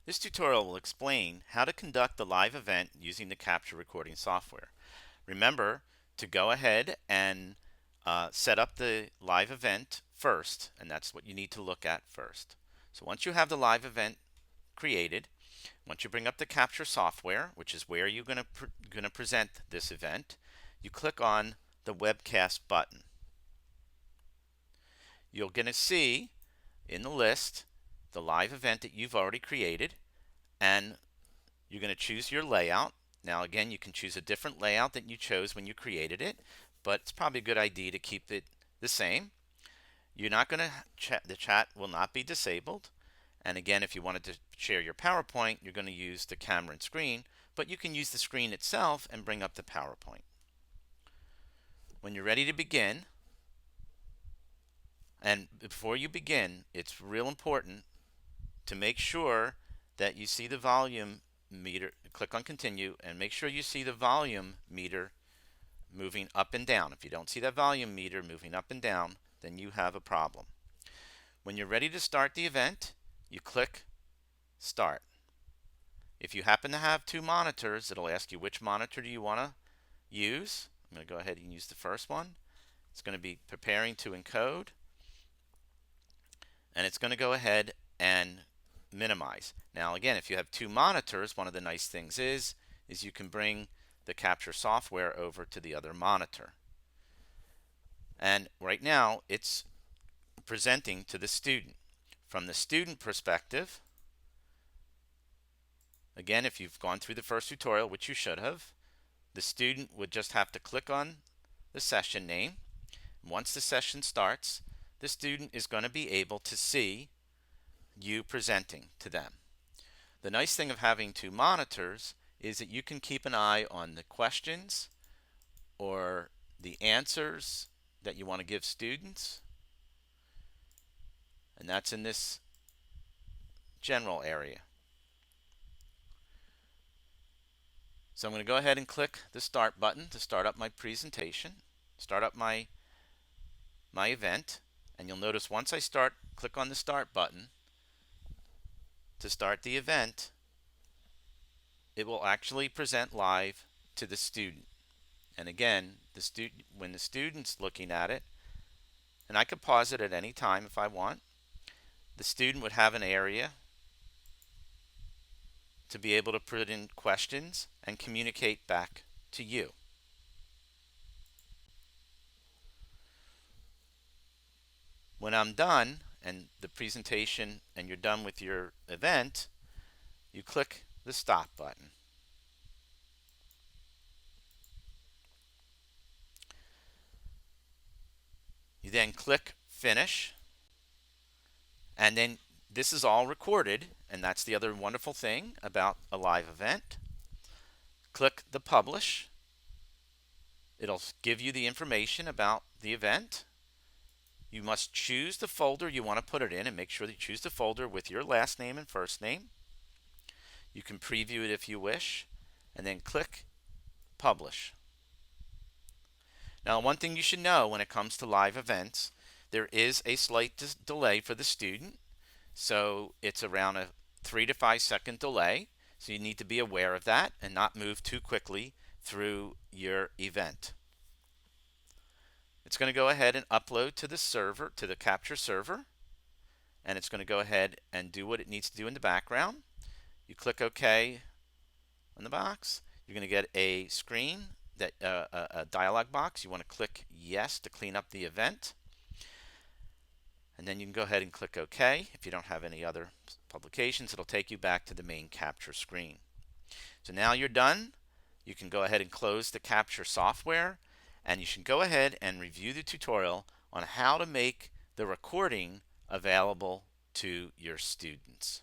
This tutorial will explain how to conduct the live event using the capture recording software. Remember to go ahead and set up the live event first, and that's what you need to look at first. So once you have the live event created, once you bring up the capture software, which is where you're going to present this event, you click on the WebCast button. You're going to see in the list the live event that you've already created, and you're going to choose your layout. Now again, you can choose a different layout than you chose when you created it, but it's probably a good idea to keep it the same. You're not going to chat, the chat will not be disabled. And again, if you wanted to share your PowerPoint, you're going to use the camera and screen, but you can use the screen itself and bring up the PowerPoint. When you're ready to begin, and before you begin, it's real important to make sure that you see the volume meter. Click on continue and make sure you see the volume meter moving up and down. If you don't see that volume meter moving up and down, then you have a problem. When you're ready to start the event, you click start. If you happen to have two monitors, it'll ask you which monitor do you want to use. I'm going to go ahead and use the first one. It's going to be preparing to encode, and it's going to go ahead and minimize. Now again, if you have two monitors, one of the nice things is you can bring the capture software over to the other monitor. And right now it's presenting to the student. From the student perspective, again, if you've gone through the first tutorial, which you should have, the student would just have to click on the session name. Once the session starts, the student is going to be able to see you presenting to them. The nice thing of having two monitors is that you can keep an eye on the questions or the answers that you want to give students, and that's in this general area. So I'm going to go ahead and click the start button to start up my presentation, start up my event, and you'll notice once I click on the start button to start the event, it will actually present live to the student. And again, when the student's looking at it, and I could pause it at any time if I want, the student would have an area to be able to put in questions and communicate back to you. When I'm done and the presentation and you're done with your event, you click the stop button. You then click finish, and then this is all recorded, and that's the other wonderful thing about a live event. Click the publish. It'll give you the information about the event. You must choose the folder you want to put it in and make sure that you choose the folder with your last name and first name. You can preview it if you wish, and then click publish. Now, one thing you should know when it comes to live events, there is a slight delay for the student. So it's around a 3 to 5 second delay. So you need to be aware of that and not move too quickly through your event. It's going to go ahead and upload to the server, to the capture server, and it's going to go ahead and do what it needs to do in the background. You click OK on the box. You're going to get a screen, a dialog box. You want to click yes to clean up the event. And then you can go ahead and click OK. If you don't have any other publications, it'll take you back to the main capture screen. So now you're done. You can go ahead and close the capture software, and you should go ahead and review the tutorial on how to make the recording available to your students.